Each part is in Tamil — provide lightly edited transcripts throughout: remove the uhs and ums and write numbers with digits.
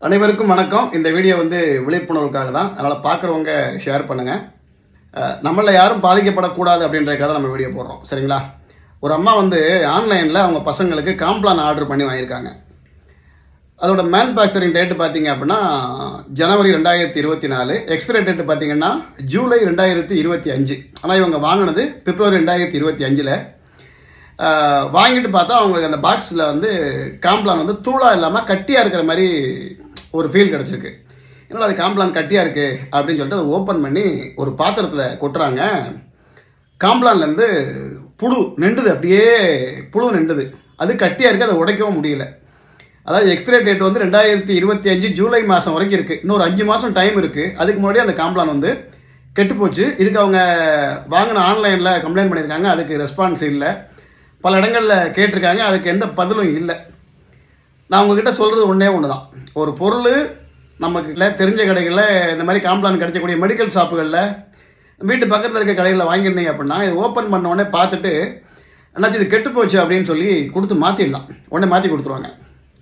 அனைவருக்கும் வணக்கம். இந்த வீடியோ விழிப்புணர்வுக்காக தான். அதனால் பார்க்குறவங்க ஷேர் பண்ணுங்கள். நம்மள யாரும் பாதிக்கப்படக்கூடாது அப்படின்றதுக்காக தான் நம்ம வீடியோ போடுறோம். சரிங்களா? ஒரு அம்மா ஆன்லைனில் அவங்க பசங்களுக்கு காம்ப்ளான் ஆர்டர் பண்ணி வாங்கியிருக்காங்க. அதோட மேனுஃபேக்சரிங் டேட்டு பார்த்தீங்க அப்படின்னா ஜனவரி 2024. எக்ஸ்பிரி டேட்டு பார்த்தீங்கன்னா ஜூலை 2025. ஆனால் இவங்க வாங்கினது பிப்ரவரி 2025. வாங்கிட்டு பார்த்தா அவங்களுக்கு அந்த பாக்ஸில் காம்ப்ளான் தூளாக இல்லாமல் கட்டியாக இருக்கிற மாதிரி ஒரு ஃபீல் கிடச்சிருக்கு. என்னோட அது காம்ப்ளான் கட்டியாக இருக்குது அப்படின்னு சொல்லிட்டு அதை ஓப்பன் பண்ணி ஒரு பாத்திரத்தில் கொட்டுறாங்க. காம்ப்ளான்லேருந்து புழு நெண்டுது, அப்படியே புழு நெண்டுது. அது கட்டியாக இருக்குது, அதை உடைக்கவும் முடியல. அதாவது எக்ஸ்பிரி டேட் 2025 ஜூலை மாதம் வரைக்கும் இருக்குது. இன்னொரு 5 மாதம் டைம் இருக்குது. அதுக்கு முன்னாடி அந்த காம்ப்ளான் கெட்டுப்போச்சு. இதுக்கு அவங்க வாங்கின ஆன்லைனில் கம்ப்ளைண்ட் பண்ணியிருக்காங்க. அதுக்கு ரெஸ்பான்ஸ் இல்லை. பல இடங்களில் கேட்டிருக்காங்க, அதுக்கு எந்த பதிலும் இல்லை. நான் உங்ககிட்ட சொல்கிறது ஒன்று தான். ஒரு பொருள் நமக்கு தெரிஞ்ச கடைகளில் இந்த மாதிரி காம்ப்ளான் கிடைக்கக்கூடிய மெடிக்கல் ஷாப்புகளில் வீட்டு பக்கத்தில் இருக்க கடைகளில் வாங்கியிருந்தீங்க அப்படின்னா இது ஓப்பன் பண்ண உடனே பார்த்துட்டு என்னாச்சு இது கெட்டு போச்சு அப்படின்னு சொல்லி கொடுத்து மாற்றிடலாம். உடனே மாற்றி கொடுத்துருவாங்க.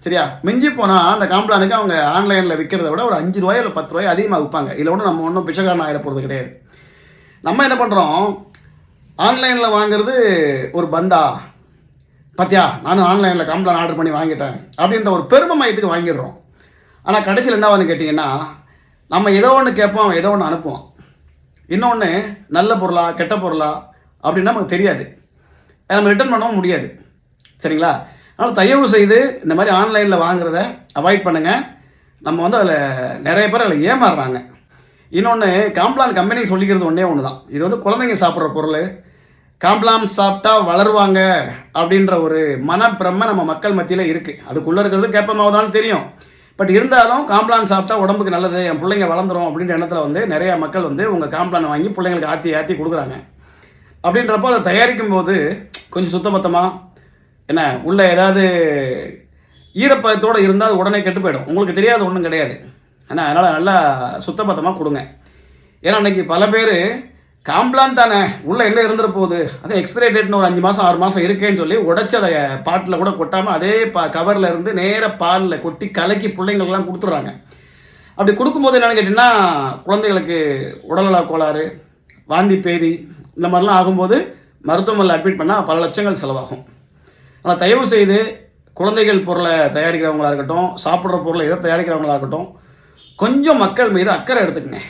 சரியா? மிஞ்சி போனால் அந்த காம்ப்ளானுக்கு அவங்க ஆன்லைனில் விற்கிறத விட ஒரு 5 ரூபாய் இல்லை 10 ரூபாய் அதிகமாக விற்பாங்க. இதில் ஒன்றும் நம்ம ஒன்றும் பிச்சைக்காரன் ஆகிட போகிறது கிடையாது. நம்ம என்ன பண்ணுறோம், ஆன்லைனில் வாங்குறது ஒரு பந்தா, பார்த்தியா நானும் ஆன்லைனில் காம்ப்ளான் ஆர்டர் பண்ணி வாங்கிட்டேன் அப்படின்ற ஒரு பெருமை மையத்துக்கு வாங்கிடுறோம். ஆனால் கடைசியில் என்ன கேட்டிங்கன்னா, நம்ம ஏதோ ஒன்று கேட்போம், ஏதோ ஒன்று அனுப்புவோம். இன்னொன்று நல்ல பொருளா கெட்ட பொருளா அப்படின்னா நமக்கு தெரியாது. நம்ம ரிட்டர்ன் பண்ணவும் முடியாது. சரிங்களா? அதனால் தயவு செய்து இந்த மாதிரி ஆன்லைனில் வாங்குறத அவாய்ட் பண்ணுங்கள். நம்ம அதில் நிறைய பேர் அதில் ஏமாறுறாங்க. இன்னொன்று, காம்ப்ளான் கம்பெனி சொல்லிக்கிறது ஒன்று தான். இது குழந்தைங்க சாப்பிட்ற பொருள், காம்ப்ளான் சாப்பிட்டா வளருவாங்க அப்படின்ற ஒரு மனப்பிரமை நம்ம மக்கள் மத்தியில் இருக்குது. அதுக்குள்ளே இருக்கிறது கேப்பமாவதான்னு தெரியும். பட் இருந்தாலும் காம்ப்ளான் சாப்பிட்டா உடம்புக்கு நல்லது, என் பிள்ளைங்க வளர்ந்துரும் அப்படின்ற எண்ணத்தில் நிறையா மக்கள் உங்கள் காம்ப்ளானை வாங்கி பிள்ளைங்களுக்கு ஆற்றி கொடுக்குறாங்க. அப்படின்றப்போ அதை தயாரிக்கும் போது கொஞ்சம் சுத்தபத்தமாக என்ன உள்ள ஏதாவது ஈரப்பதத்தோடு இருந்தால் அது உடனே கெட்டு போயிடும். உங்களுக்கு தெரியாத ஒன்றும் கிடையாது. ஆனால் அதனால் நல்லா சுத்தபத்தமாக கொடுங்க. ஏன்னா அன்றைக்கி பல பேர் காம்ப்ளான் தானே உள்ளே என்ன இருந்துட போகுது, அதே எக்ஸ்பிரி டேட்னு ஒரு 5 மாதம் 6 மாதம் இருக்கேன்னு சொல்லி உடச்சி அதை பாட்டில் கூட கொட்டாமல் அதே கவரில் இருந்து நேராக பாலில் கொட்டி கலக்கி பிள்ளைங்களுக்கெல்லாம் கொடுத்துட்றாங்க. அப்படி கொடுக்கும்போது என்னென்னு கேட்டிங்கன்னா குழந்தைகளுக்கு உடல்நல கோளாறு, வாந்தி பேதி இந்த மாதிரிலாம் ஆகும்போது மருத்துவமனையில் அட்மிட் பண்ணால் பல லட்சங்கள் செலவாகும். ஆனால் தயவு செய்து குழந்தைகள் பொருளை தயாரிக்கிறவங்களாக இருக்கட்டும், சாப்பிட்ற பொருளை எதை தயாரிக்கிறவங்களாக இருக்கட்டும், கொஞ்சம் மக்கள் மீது அக்கறை எடுத்துக்கங்க.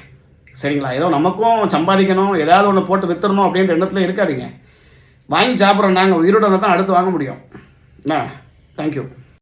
சரிங்களா? ஏதோ நமக்கும் சம்பாதிக்கணும், ஏதாவது ஒன்று போட்டு விற்றுறணும் அப்படின்ற எண்ணத்தில் இருக்காதிங்க. வாங்கி சாப்பிட்றோம், நாங்கள் உயிரோட தான் அடுத்து வாங்க முடியும். என்ன? தேங்க்யூ.